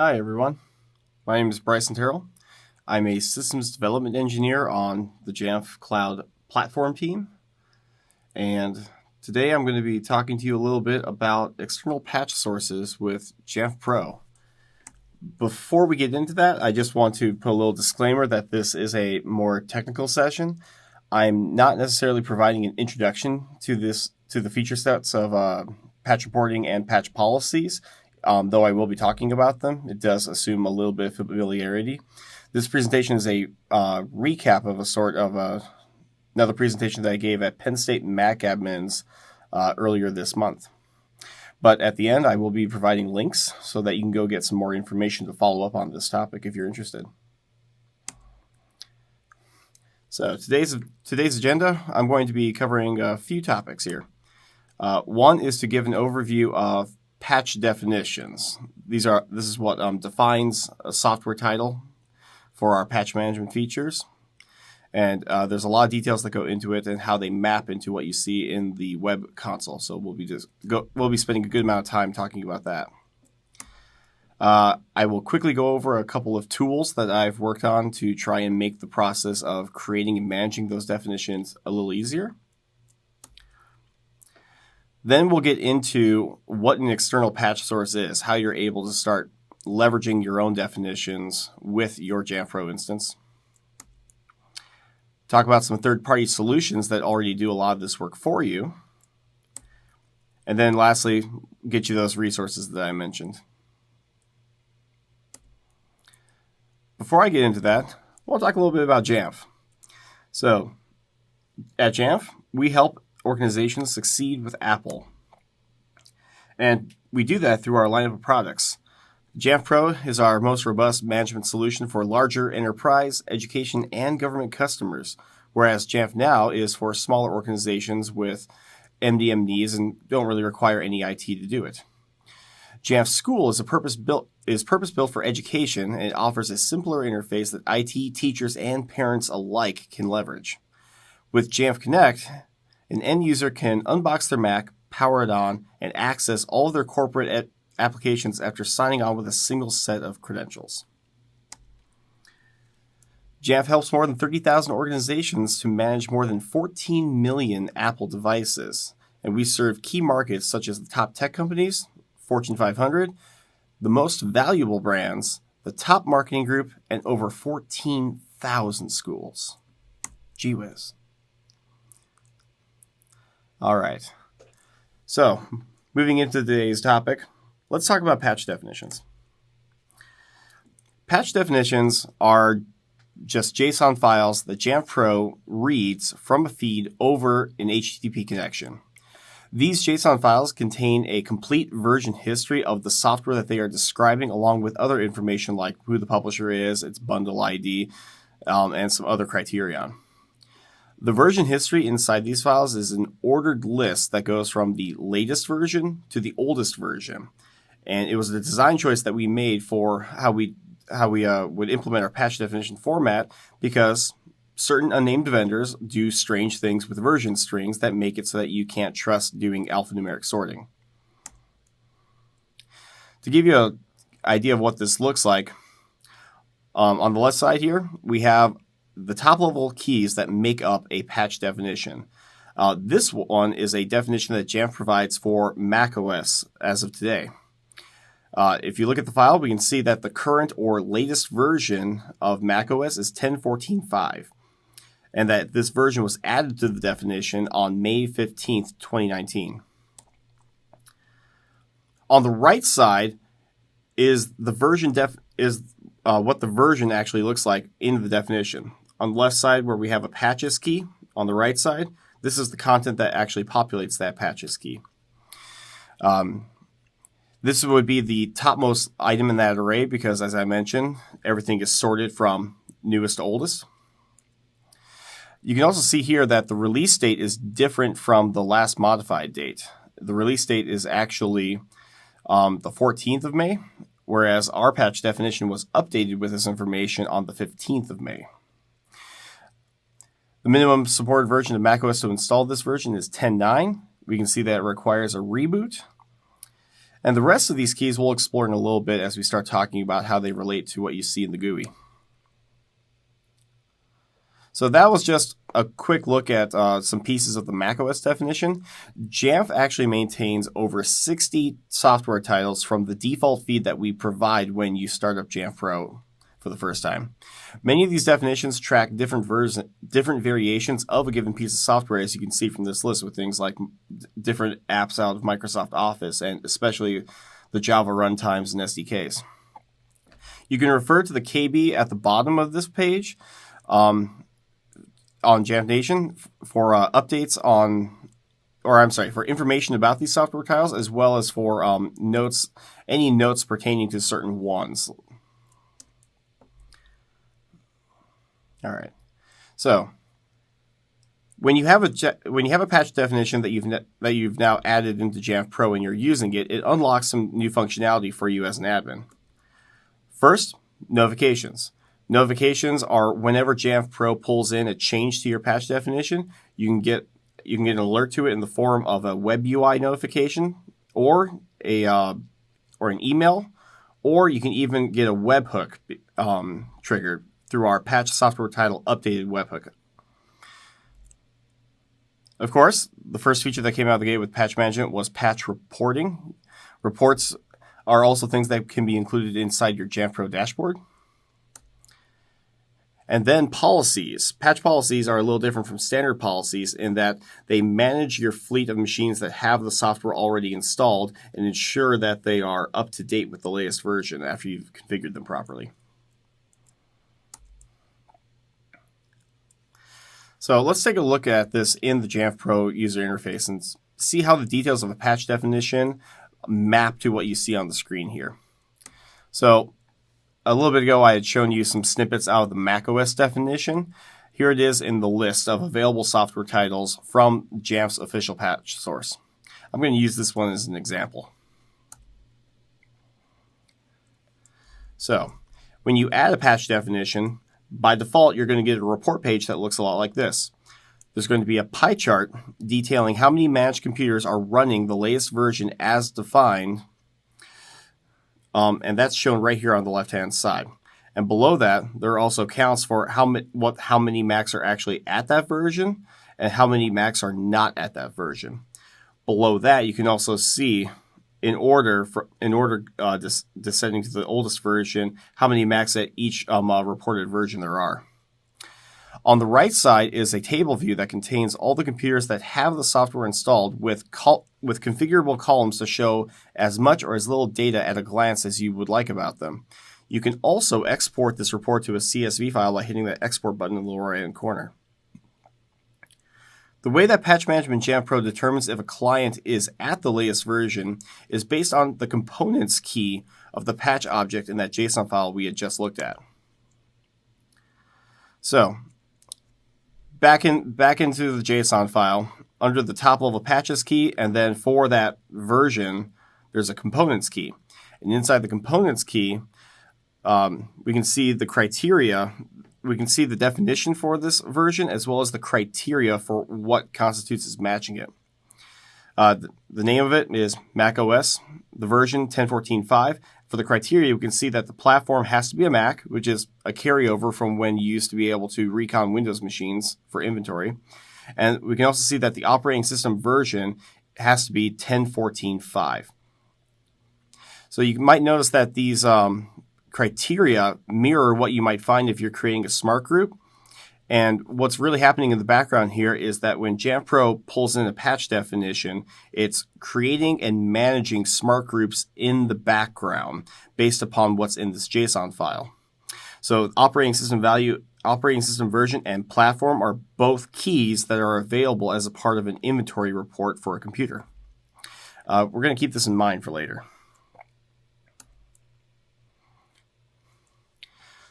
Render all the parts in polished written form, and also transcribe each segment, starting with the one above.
Hi everyone, my name is Bryson Tyrrell. I'm a systems development engineer on the Jamf Cloud platform team, and today I'm going to be talking to you a little bit about external patch sources with Jamf Pro. Before we get into that, I just want to put a little disclaimer that this is a more technical session. I'm not necessarily providing an introduction to the feature sets of patch reporting and patch policies. Though I will be talking about them, it does assume a little bit of familiarity. This presentation is a recap of a sort of another presentation that I gave at Penn State Mac Admins earlier this month. But at the end, I will be providing links so that you can go get some more information to follow up on this topic if you're interested. So today's agenda, I'm going to be covering a few topics here. One is to give an overview of patch definitions. This is what defines a software title for our patch management features. And there's a lot of details that go into it and how they map into what you see in the web console. So we'll be spending a good amount of time talking about that. I will quickly go over a couple of tools that I've worked on to try and make the process of creating and managing those definitions a little easier. Then we'll get into what an external patch source is, how you're able to start leveraging your own definitions with your Jamf Pro instance. Talk about some third-party solutions that already do a lot of this work for you. And then lastly, get you those resources that I mentioned. Before I get into that, we'll talk a little bit about Jamf. So, at Jamf, we help organizations succeed with Apple. And we do that through our lineup of products. Jamf Pro is our most robust management solution for larger enterprise, education, and government customers, whereas Jamf Now is for smaller organizations with MDM needs and don't really require any IT to do it. Jamf School is purpose-built for education, and it offers a simpler interface that IT, teachers, and parents alike can leverage. With Jamf Connect, an end user can unbox their Mac, power it on, and access all of their corporate applications after signing on with a single set of credentials. Jamf helps more than 30,000 organizations to manage more than 14 million Apple devices, and we serve key markets such as the top tech companies, Fortune 500, the most valuable brands, the top marketing group, and over 14,000 schools. Gee whiz. All right. So, moving into today's topic, let's talk about patch definitions. Patch definitions are just JSON files that Jamf Pro reads from a feed over an HTTP connection. These JSON files contain a complete version history of the software that they are describing, along with other information like who the publisher is, its bundle ID, and some other criterion. The version history inside these files is an ordered list that goes from the latest version to the oldest version. And it was the design choice that we made for how we would implement our patch definition format, because certain unnamed vendors do strange things with version strings that make it so that you can't trust doing alphanumeric sorting. To give you an idea of what this looks like, on the left side here, we have the top level keys that make up a patch definition. This one is a definition that Jamf provides for macOS as of today. If you look at the file, we can see that the current or latest version of macOS is 10.14.5, and that this version was added to the definition on May 15th, 2019. On the right side is the version what the version actually looks like in the definition. On the left side, where we have a patches key, on the right side, this is the content that actually populates that patches key. This would be the topmost item in that array because, as I mentioned, everything is sorted from newest to oldest. You can also see here that the release date is different from the last modified date. The release date is actually the 14th of May, whereas our patch definition was updated with this information on the 15th of May. The minimum supported version of macOS to install this version is 10.9. We can see that it requires a reboot. And the rest of these keys we'll explore in a little bit as we start talking about how they relate to what you see in the GUI. So that was just a quick look at some pieces of the macOS definition. Jamf actually maintains over 60 software titles from the default feed that we provide when you start up Jamf Pro for the first time. Many of these definitions track different variations of a given piece of software, as you can see from this list, with things like different apps out of Microsoft Office and especially the Java runtimes and SDKs. You can refer to the KB at the bottom of this page on Jamf Nation for updates for information about these software titles, as well as for any notes pertaining to certain ones. All right. So when you have a patch definition that you've now added into Jamf Pro and you're using it, it unlocks some new functionality for you as an admin. First, notifications. Notifications are whenever Jamf Pro pulls in a change to your patch definition, you can get an alert to it in the form of a web UI notification or an email, or you can even get a webhook triggered through our patch software title updated webhook. Of course, the first feature that came out of the gate with patch management was patch reporting. Reports are also things that can be included inside your Jamf Pro dashboard. And then policies. Patch policies are a little different from standard policies in that they manage your fleet of machines that have the software already installed and ensure that they are up to date with the latest version after you've configured them properly. So let's take a look at this in the Jamf Pro user interface and see how the details of a patch definition map to what you see on the screen here. So a little bit ago, I had shown you some snippets out of the macOS definition. Here it is in the list of available software titles from Jamf's official patch source. I'm going to use this one as an example. So, when you add a patch definition, by default, you're going to get a report page that looks a lot like this. There's going to be a pie chart detailing how many managed computers are running the latest version as defined. And that's shown right here on the left-hand side. And below that, there are also counts for how many Macs are actually at that version and how many Macs are not at that version. Below that, you can also see, in order descending to the oldest version, how many Macs at each reported version there are. On the right side is a table view that contains all the computers that have the software installed with configurable columns to show as much or as little data at a glance as you would like about them. You can also export this report to a CSV file by hitting the export button in the lower right-hand corner. The way that Patch Management Jamf Pro determines if a client is at the latest version is based on the components key of the patch object in that JSON file we had just looked at. So, back into the JSON file, under the top level patches key, and then for that version, there's a components key. And inside the components key, we can see the criteria. We can see the definition for this version as well as the criteria for what constitutes as matching it. The name of it is macOS, the version 10.14.5. For the criteria, we can see that the platform has to be a Mac, which is a carryover from when you used to be able to recon Windows machines for inventory. And we can also see that the operating system version has to be 10.14.5. So you might notice that these criteria mirror what you might find if you're creating a smart group. And what's really happening in the background here is that when Jamf Pro pulls in a patch definition, it's creating and managing smart groups in the background based upon what's in this JSON file. So operating system value, operating system version, and platform are both keys that are available as a part of an inventory report for a computer. We're going to keep this in mind for later.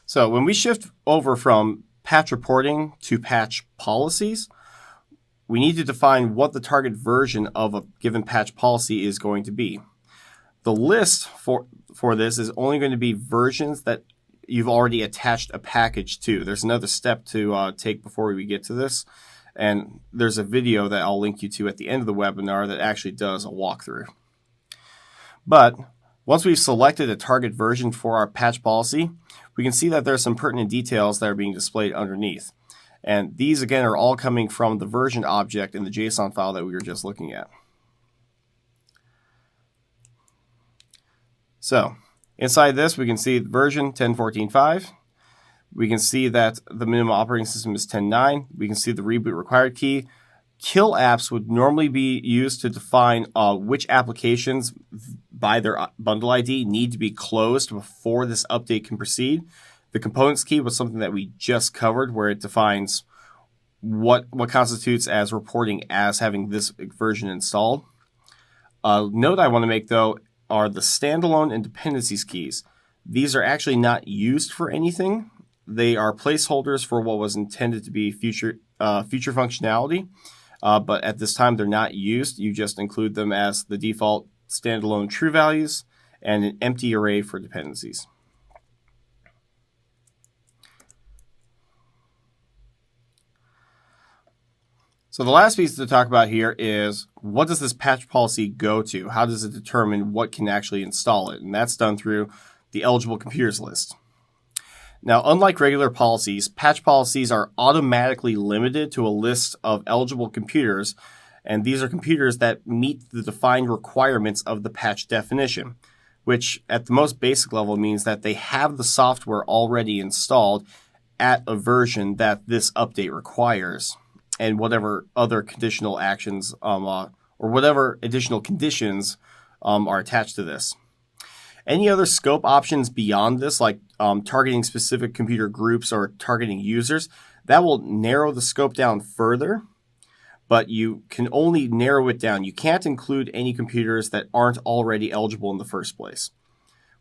So when we shift over from patch reporting to patch policies, we need to define what the target version of a given patch policy is going to be. The list for this is only going to be versions that you've already attached a package to. There's another step to take before we get to this, and there's a video that I'll link you to at the end of the webinar that actually does a walkthrough. But once we've selected a target version for our patch policy, we can see that there are some pertinent details that are being displayed underneath. And these, again, are all coming from the version object in the JSON file that we were just looking at. So inside this, we can see version 10.14.5. We can see that the minimum operating system is 10.9. We can see the reboot required key. Kill apps would normally be used to define which applications by their bundle ID need to be closed before this update can proceed. The components key was something that we just covered, where it defines what constitutes as reporting as having this version installed. Note I want to make, though, are the standalone and dependencies keys. These are actually not used for anything. They are placeholders for what was intended to be future functionality, but at this time they're not used. You just include them as the default standalone true values and an empty array for dependencies. So the last piece to talk about here is, what does this patch policy go to? How does it determine what can actually install it? And that's done through the eligible computers list. Now, unlike regular policies, patch policies are automatically limited to a list of eligible computers, and these are computers that meet the defined requirements of the patch definition, which at the most basic level means that they have the software already installed at a version that this update requires, and whatever other conditional actions or whatever additional conditions are attached to this. Any other scope options beyond this, like targeting specific computer groups or targeting users, that will narrow the scope down further, but you can only narrow it down. You can't include any computers that aren't already eligible in the first place,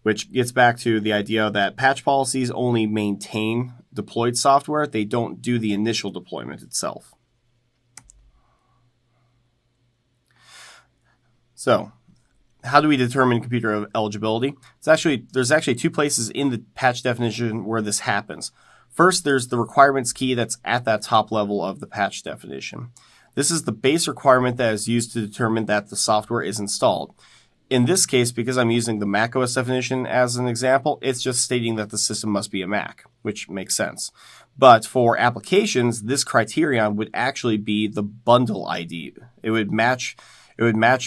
which gets back to the idea that patch policies only maintain deployed software. They don't do the initial deployment itself. So, how do we determine computer eligibility? There's actually two places in the patch definition where this happens. First, there's the requirements key that's at that top level of the patch definition. This is the base requirement that is used to determine that the software is installed. In this case, because I'm using the macOS definition as an example, it's just stating that the system must be a Mac, which makes sense. But for applications, this criterion would actually be the bundle ID. It would match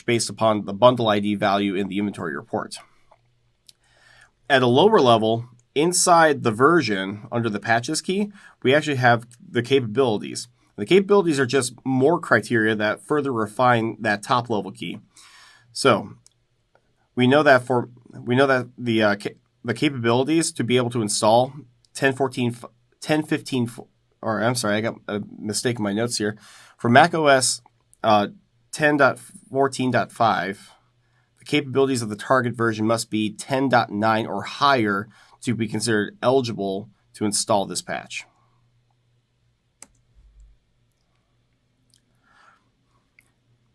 based upon the bundle ID value in the inventory report. At a lower level, inside the version, under the patches key, we actually have the capabilities. The capabilities are just more criteria that further refine that top level key. So we know that the capabilities to be able to install 10.15, or I'm sorry, I got a mistake in my notes here. For macOS 10.14.5, the capabilities of the target version must be 10.9 or higher to be considered eligible to install this patch.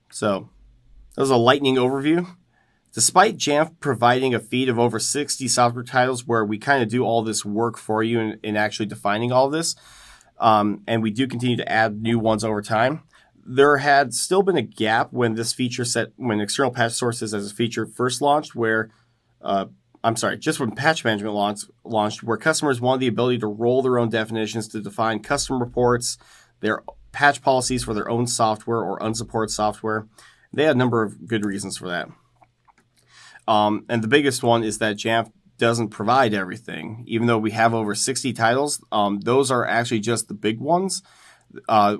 So, that was a lightning overview. Despite Jamf providing a feed of over 60 software titles where we kind of do all this work for you in actually defining all of this, and we do continue to add new ones over time, there had still been a gap when this feature set, when external patch sources as a feature first launched, just when patch management launched, where customers wanted the ability to roll their own definitions to define custom reports, their patch policies for their own software or unsupported software. They had a number of good reasons for that. And the biggest one is that Jamf doesn't provide everything. Even though we have over 60 titles, those are actually just the big ones.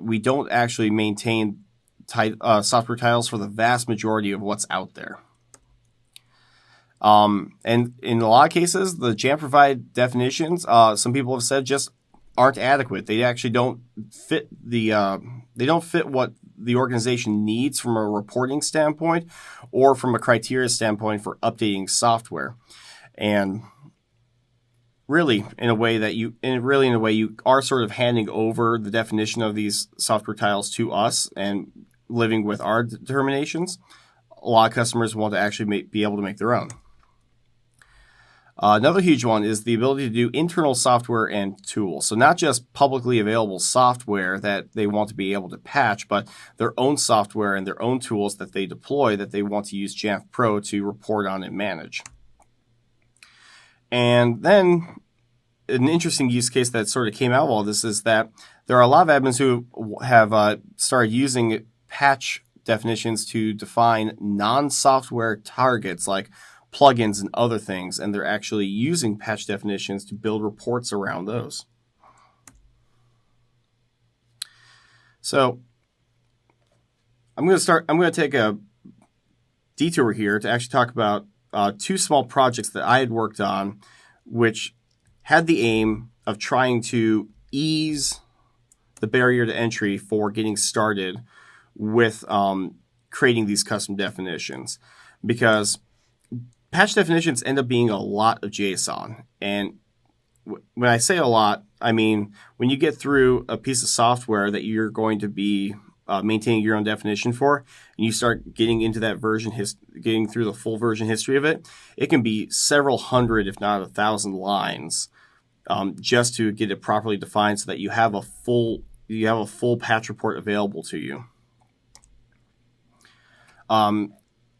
We don't actually maintain software titles for the vast majority of what's out there. And in a lot of cases, the Jamf provided definitions, some people have said, just aren't adequate. They actually don't fit what the organization needs from a reporting standpoint or from a criteria standpoint for updating software. And really, in a way you are sort of handing over the definition of these software titles to us and living with our determinations. A lot of customers want to actually be able to make their own. Another huge one is the ability to do internal software and tools. So not just publicly available software that they want to be able to patch, but their own software and their own tools that they deploy that they want to use Jamf Pro to report on and manage. And then an interesting use case that sort of came out of all this is that there are a lot of admins who have started using patch definitions to define non-software targets like plugins and other things, and they're actually using patch definitions to build reports around those. So I'm going to take a detour here to actually talk about two small projects that I had worked on, which had the aim of trying to ease the barrier to entry for getting started with creating these custom definitions, because patch definitions end up being a lot of JSON. And when I say a lot, I mean when you get through a piece of software that you're going to be maintaining your own definition for, and you start getting into that version, getting through the full version history of it, it can be several hundred, if not 1,000 lines, just to get it properly defined so that you have a full patch report available to you.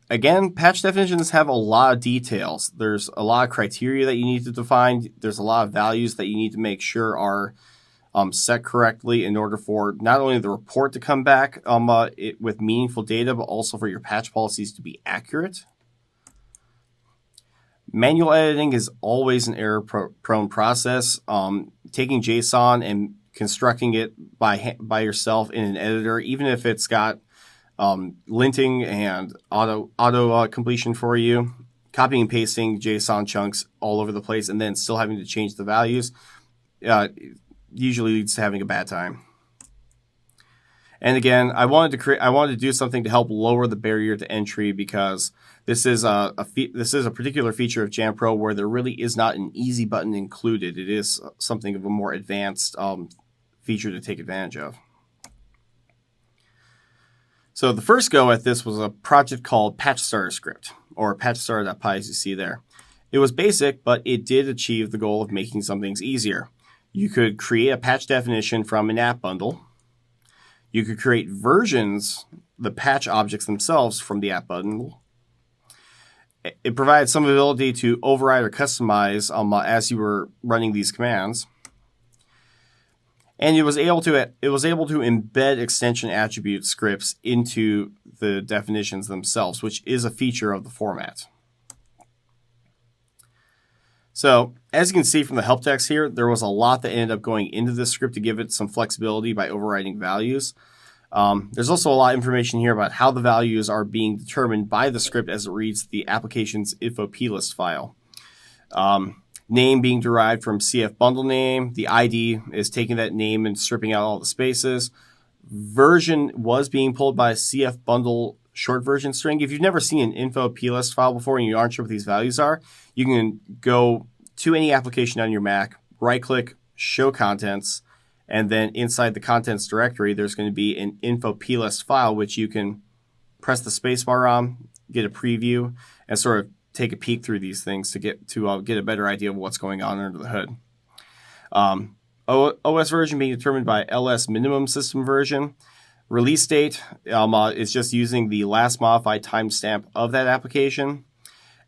Again, patch definitions have a lot of details. There's a lot of criteria that you need to define. There's a lot of values that you need to make sure are set correctly in order for not only the report to come back with meaningful data, but also for your patch policies to be accurate. Manual editing is always an error-prone process. Taking JSON and constructing it by yourself in an editor, even if it's got linting and auto completion for you, copying and pasting JSON chunks all over the place, and then still having to change the values, usually leads to having a bad time. And again, I wanted to do something to help lower the barrier to entry, because this is a particular feature of Jamf Pro where there really is not an easy button included. It is something of a more advanced feature to take advantage of. So the first go at this was a project called Patch Starter Script, or patchstarter.py, as you see there. It was basic, but it did achieve the goal of making some things easier. You could create a patch definition from an app bundle. You could create versions, the patch objects themselves, from the app bundle. It provided some ability to override or customize as you were running these commands. And it was able to embed extension attribute scripts into the definitions themselves, which is a feature of the format. So as you can see from the help text here, there was a lot that ended up going into this script to give it some flexibility by overriding values. There's also a lot of information here about how the values are being determined by the script as it reads the application's info plist file. Name being derived from CF bundle name. The ID is taking that name and stripping out all the spaces. Version was being pulled by a CF bundle short version string. If you've never seen an info plist file before and you aren't sure what these values are, you can go to any application on your Mac, right click, show contents, and then inside the contents directory, there's going to be an info plist file, which you can press the spacebar on, get a preview, and sort of take a peek through these things to get a better idea of what's going on under the hood. OS version being determined by LS minimum system version. Release date is just using the last modified timestamp of that application.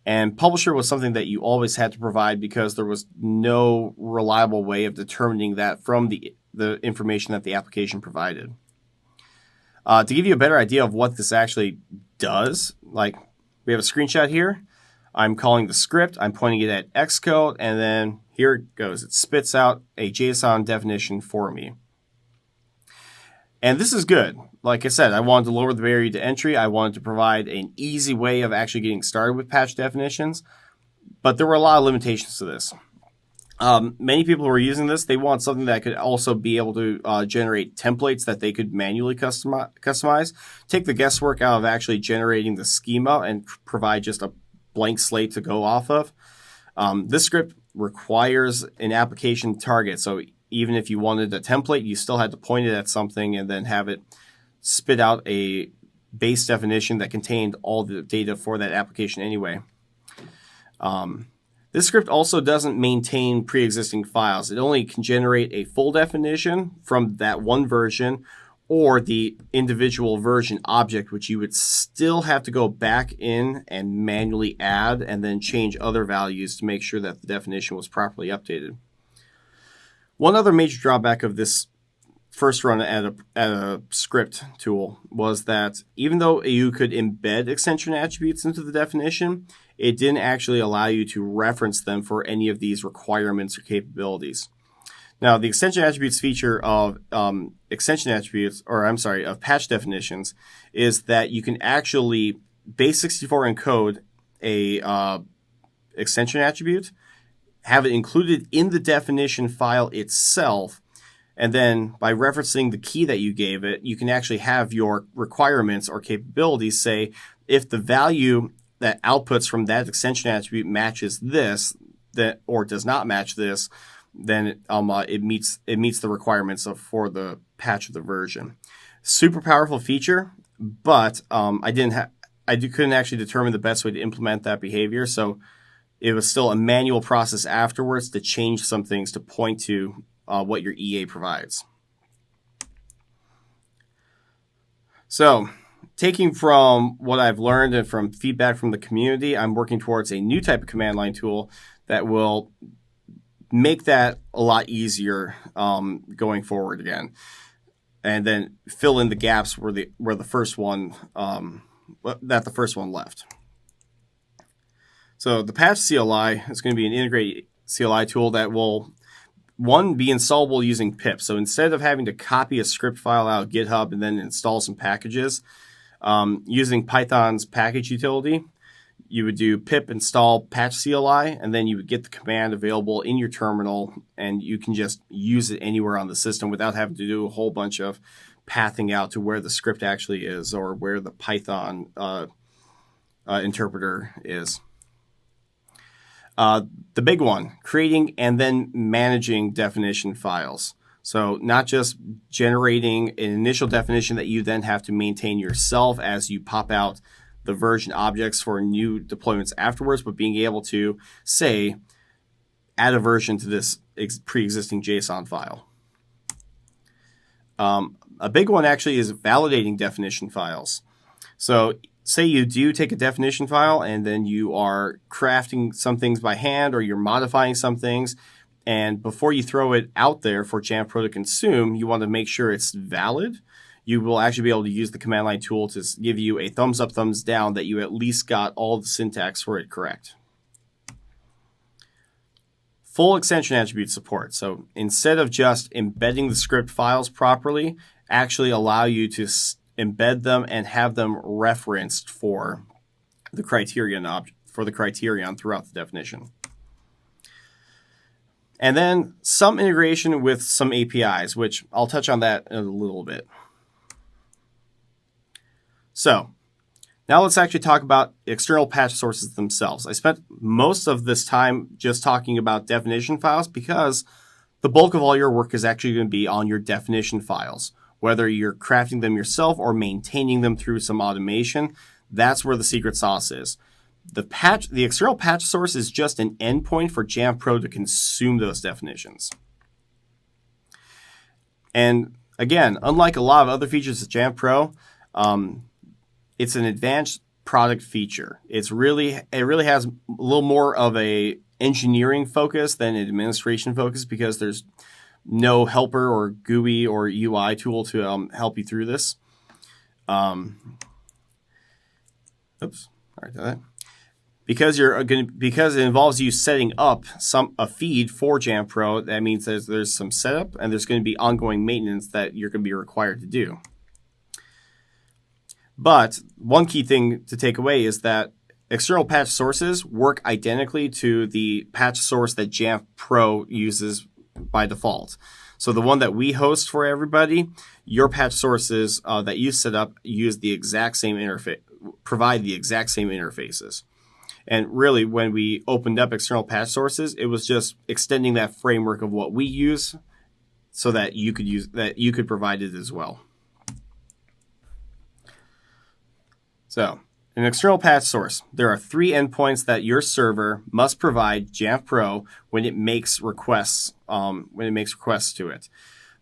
And publisher was something that you always had to provide because there was no reliable way of determining that from the information that the application provided. To give you a better idea of what this actually does, like we have a screenshot here. I'm calling the script, I'm pointing it at Xcode, and then here it goes. It spits out a JSON definition for me. And this is good. Like I said, I wanted to lower the barrier to entry. I wanted to provide an easy way of actually getting started with patch definitions. But there were a lot of limitations to this. Many people who are using this, they want something that could also be able to generate templates that they could manually customize, take the guesswork out of actually generating the schema and provide just a blank slate to go off of. This script requires an application target. So even if you wanted a template, you still had to point it at something and then have it spit out a base definition that contained all the data for that application anyway. This script also doesn't maintain pre-existing files. It only can generate a full definition from that one version or the individual version object, which you would still have to go back in and manually add and then change other values to make sure that the definition was properly updated. One other major drawback of this first run at a script tool was that even though you could embed extension attributes into the definition, it didn't actually allow you to reference them for any of these requirements or capabilities. Now, the extension attributes feature of of patch definitions is that you can actually base64 encode a extension attribute, have it included in the definition file itself, and then by referencing the key that you gave it, you can actually have your requirements or capabilities say, if the value that outputs from that extension attribute matches this, or does not match this, then it meets the requirements for the patch of the version. Super powerful feature, but I couldn't actually determine the best way to implement that behavior, so it was still a manual process afterwards to change some things to point to what your EA provides. So, taking from what I've learned and from feedback from the community, I'm working towards a new type of command line tool that will make that a lot easier going forward again, and then fill in the gaps where the first one left. So the PatchCLI is going to be an integrated CLI tool that will, one, be installable using pip. So instead of having to copy a script file out of GitHub and then install some packages, using Python's package utility, you would do pip install PatchCLI, and then you would get the command available in your terminal, and you can just use it anywhere on the system without having to do a whole bunch of pathing out to where the script actually is or where the Python interpreter is. The big one, creating and then managing definition files. So not just generating an initial definition that you then have to maintain yourself as you pop out the version objects for new deployments afterwards, but being able to, say, add a version to this pre-existing JSON file. A big one actually is validating definition files. So say you do take a definition file and then you are crafting some things by hand or you're modifying some things, and before you throw it out there for Jamf Pro to consume, you want to make sure it's valid. You will actually be able to use the command line tool to give you a thumbs up, thumbs down that you at least got all the syntax for it correct. Full extension attribute support. So instead of just embedding the script files properly, actually allow you to embed them and have them referenced for the criterion throughout the definition. And then some integration with some APIs, which I'll touch on that in a little bit. So now let's actually talk about external patch sources themselves. I spent most of this time just talking about definition files because the bulk of all your work is actually going to be on your definition files. Whether you're crafting them yourself or maintaining them through some automation, that's where the secret sauce is. The external patch source is just an endpoint for Jamf Pro to consume those definitions. And again, unlike a lot of other features of Jamf Pro, it's an advanced product feature. It really has a little more of a engineering focus than an administration focus because there's no helper or GUI or UI tool to help you through this. Because it involves you setting up a feed for Jamf Pro, that means there's some setup and there's going to be ongoing maintenance that you're going to be required to do. But one key thing to take away is that external patch sources work identically to the patch source that Jamf Pro uses by default. So the one that we host for everybody, your patch sources that you set up use the exact same interface, provide the exact same interfaces. And really, when we opened up external patch sources, it was just extending that framework of what we use so that you could provide it as well. So An external patch source. There are 3 endpoints that your server must provide Jamf Pro when it makes requests. To it.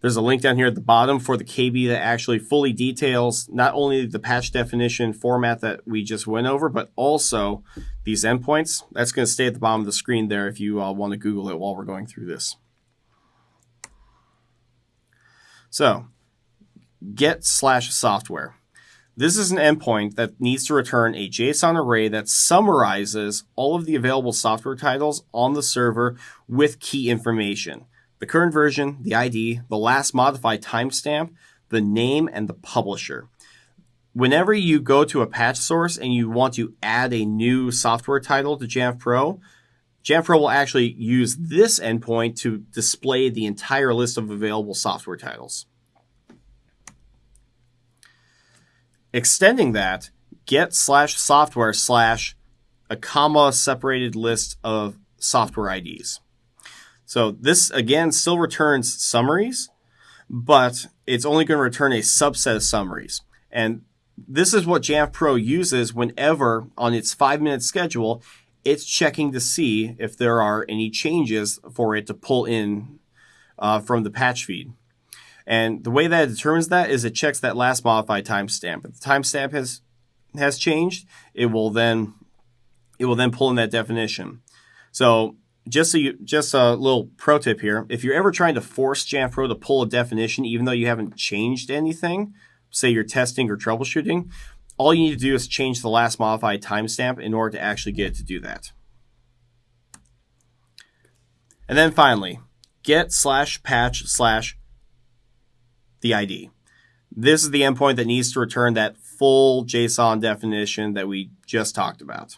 There's a link down here at the bottom for the KB that actually fully details not only the patch definition format that we just went over, but also these endpoints. That's going to stay at the bottom of the screen there if you want to Google it while we're going through this. So, get/software. This is an endpoint that needs to return a JSON array that summarizes all of the available software titles on the server with key information. The current version, the ID, the last modified timestamp, the name, and the publisher. Whenever you go to a patch source and you want to add a new software title to Jamf Pro will actually use this endpoint to display the entire list of available software titles. Extending that, get/software/ a comma separated list of software IDs. So this, again, still returns summaries, but it's only going to return a subset of summaries. And this is what Jamf Pro uses whenever, on its 5-minute schedule, it's checking to see if there are any changes for it to pull in from the patch feed. And the way that it determines that is it checks that last modified timestamp. If the timestamp has changed, it will then pull in that definition. So just a little pro tip here: if you're ever trying to force Jamf Pro to pull a definition, even though you haven't changed anything, say you're testing or troubleshooting, all you need to do is change the last modified timestamp in order to actually get it to do that. And then finally, get/patch/ the ID. This is the endpoint that needs to return that full JSON definition that we just talked about.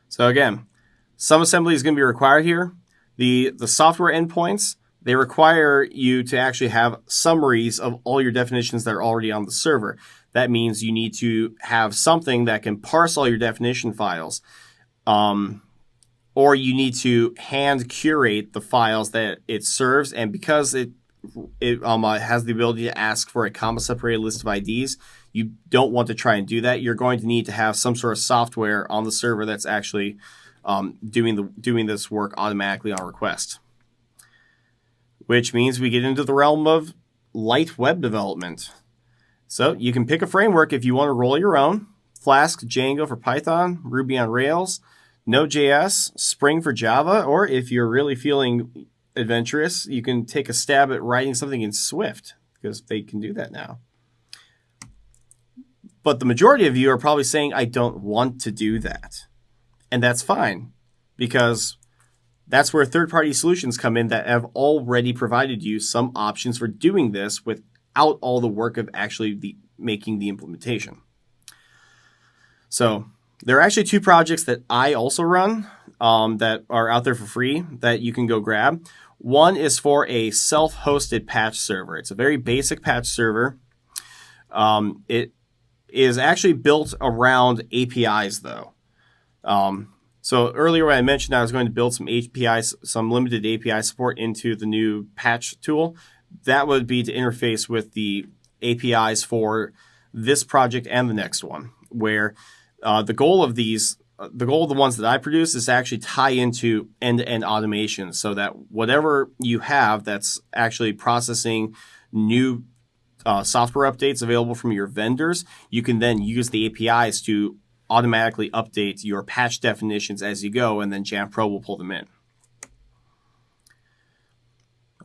So again, some assembly is going to be required here. The software endpoints, they require you to actually have summaries of all your definitions that are already on the server. That means you need to have something that can parse all your definition files. Or you need to hand curate the files that it serves, and because it has the ability to ask for a comma-separated list of IDs, you don't want to try and do that. You're going to need to have some sort of software on the server that's actually doing this work automatically on request. Which means we get into the realm of light web development. So you can pick a framework if you want to roll your own: Flask, Django for Python, Ruby on Rails, Node.js, Spring for Java, or if you're really feeling adventurous, you can take a stab at writing something in Swift, because they can do that now. But the majority of you are probably saying, I don't want to do that. And that's fine, because that's where third-party solutions come in that have already provided you some options for doing this without all the work of actually making the implementation. So there are actually 2 projects that I also run that are out there for free that you can go grab. One is for a self-hosted patch server. It's a very basic patch server. It is actually built around APIs, though. So earlier when I mentioned I was going to build some APIs, some limited API support into the new patch tool, that would be to interface with the APIs for this project and the next one, where the goal of the ones that I produce is to actually tie into end-to-end automation, so that whatever you have that's actually processing new software updates available from your vendors, you can then use the APIs to automatically update your patch definitions as you go, and then Jamf Pro will pull them in.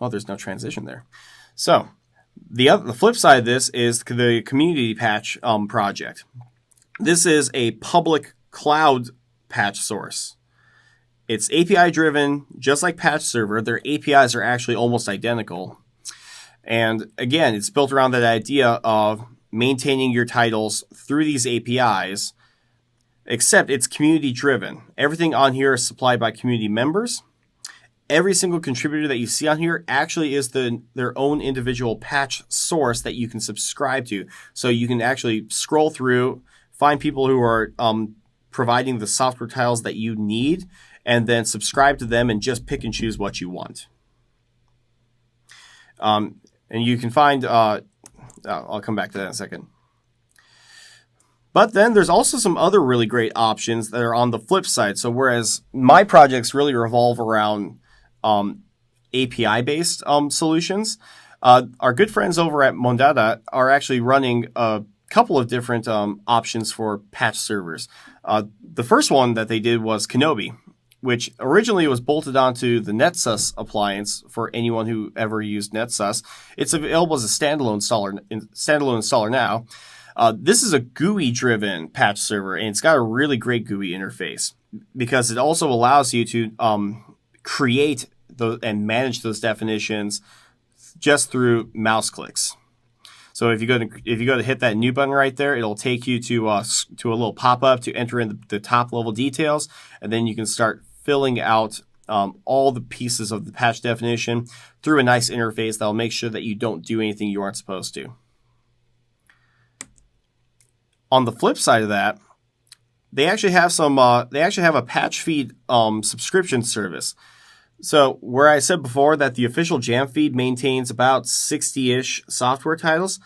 Oh, there's no transition there. So the flip side of this is the community patch project. This is a public cloud patch source. It's API driven, just like Patch Server. Their APIs are actually almost identical. And again, it's built around that idea of maintaining your titles through these APIs, except it's community driven. Everything on here is supplied by community members. Every single contributor that you see on here actually is their own individual patch source that you can subscribe to. So you can actually scroll through, find people who are providing the software titles that you need, and then subscribe to them and just pick and choose what you want. And you can find I'll come back to that in a second. But then there's also some other really great options that are on the flip side. So whereas my projects really revolve around API-based solutions, our good friends over at Mondada are actually running a couple of different options for patch servers. The first one that they did was Kenobi, which originally was bolted onto the NetSUS appliance for anyone who ever used NetSUS. It's available as a standalone installer now. This is a GUI-driven patch server, and it's got a really great GUI interface because it also allows you to create and manage those definitions just through mouse clicks. So if you go to hit that new button right there, it'll take you to a little pop-up to enter in the top level details, and then you can start filling out all the pieces of the patch definition through a nice interface that'll make sure that you don't do anything you aren't supposed to. On the flip side of that, they actually have a patch feed subscription service. So where I said before that the official Jamf feed maintains about 60-ish software titles,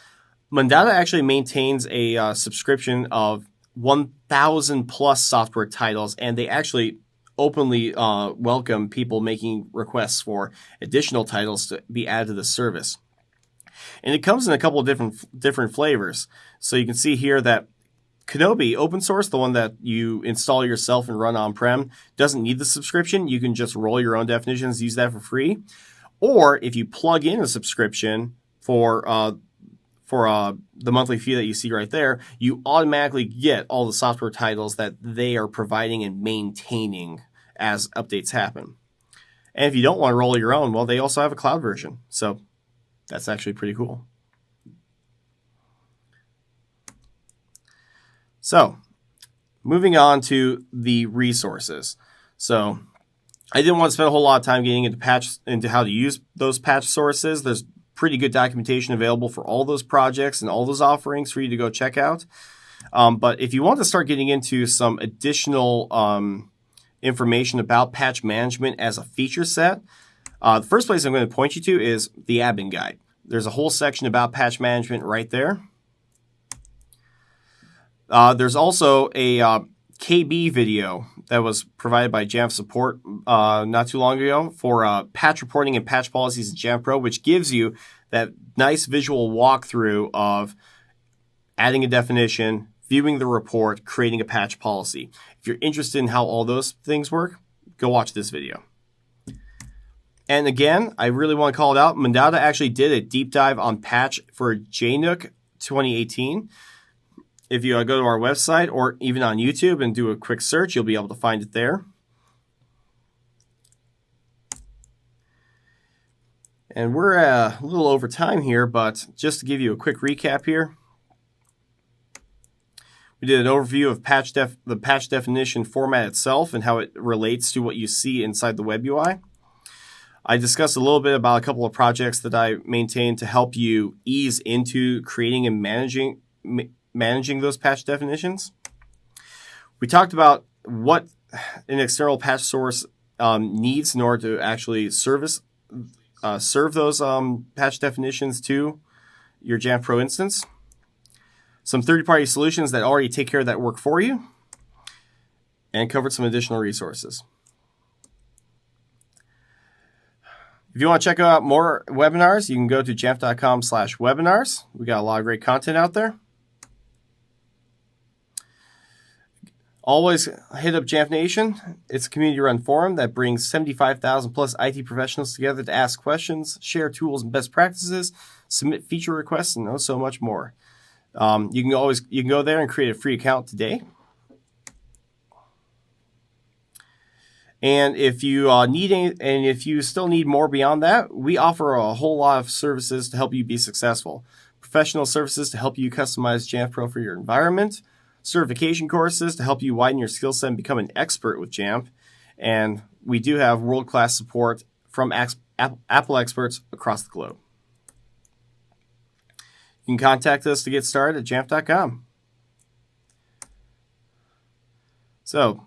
Mondada actually maintains a subscription of 1,000 plus software titles, and they actually openly welcome people making requests for additional titles to be added to the service. And it comes in a couple of different flavors. So you can see here that Kenobi, open source, the one that you install yourself and run on-prem, doesn't need the subscription. You can just roll your own definitions, use that for free. Or if you plug in a subscription for the monthly fee that you see right there, you automatically get all the software titles that they are providing and maintaining as updates happen. And if you don't want to roll your own, well, they also have a cloud version. So that's actually pretty cool. So moving on to the resources. So I didn't want to spend a whole lot of time getting into how to use those patch sources. There's pretty good documentation available for all those projects and all those offerings for you to go check out. But if you want to start getting into some additional information about patch management as a feature set, the first place I'm going to point you to is the admin guide. There's a whole section about patch management right there. There's also a KB video that was provided by Jamf support not too long ago for patch reporting and patch policies in Jamf Pro, which gives you that nice visual walkthrough of adding a definition, viewing the report, creating a patch policy. If you're interested in how all those things work, go watch this video. And again, I really want to call it out. Mondada actually did a deep dive on patch for JNUC 2018. If you go to our website or even on YouTube and do a quick search, you'll be able to find it there. And we're a little over time here, but just to give you a quick recap here, we did an overview of the patch definition format itself and how it relates to what you see inside the web UI. I discussed a little bit about a couple of projects that I maintain to help you ease into creating and managing those patch definitions. We talked about what an external patch source needs in order to actually serve those patch definitions to your Jamf Pro instance. Some third-party solutions that already take care of that work for you, and covered some additional resources. If you want to check out more webinars, you can go to jamf.com/webinars. We got a lot of great content out there. Always hit up Jamf Nation. It's a community-run forum that brings 75,000 plus IT professionals together to ask questions, share tools and best practices, submit feature requests, and so much more. You can go there and create a free account today. And if you still need more beyond that, we offer a whole lot of services to help you be successful. Professional services to help you customize Jamf Pro for your environment. Certification courses to help you widen your skill set and become an expert with Jamf. And we do have world-class support from Apple experts across the globe. You can contact us to get started at jamf.com. So,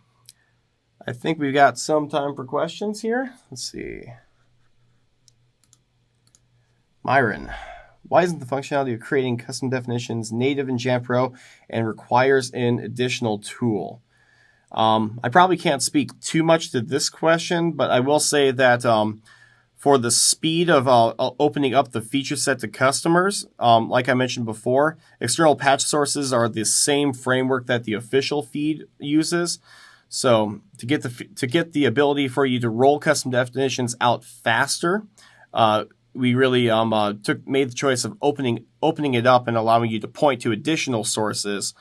I think we've got some time for questions here. Let's see. Myron, Why isn't the functionality of creating custom definitions native in Jamf Pro and requires an additional tool? I probably can't speak too much to this question, but I will say that for the speed of opening up the feature set to customers, like I mentioned before, external patch sources are the same framework that the official feed uses. So to get the ability for you to roll custom definitions out faster, we really made the choice of opening it up and allowing you to point to additional sources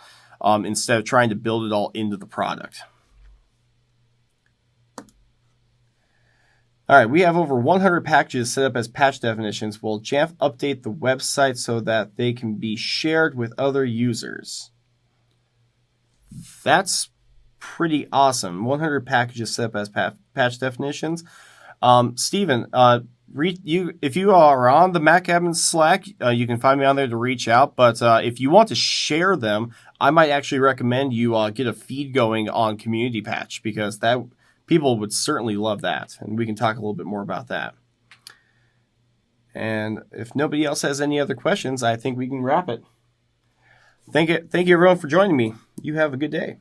instead of trying to build it all into the product. All right, we have over 100 packages set up as patch definitions. Will Jamf update the website so that they can be shared with other users? That's pretty awesome. 100 packages set up as patch definitions. Steven, if you are on the Mac Admin Slack, you can find me on there to reach out. But if you want to share them, I might actually recommend you get a feed going on Community Patch, because people would certainly love that, and we can talk a little bit more about that. And if nobody else has any other questions, I think we can wrap it. Thank you everyone for joining me. You have a good day.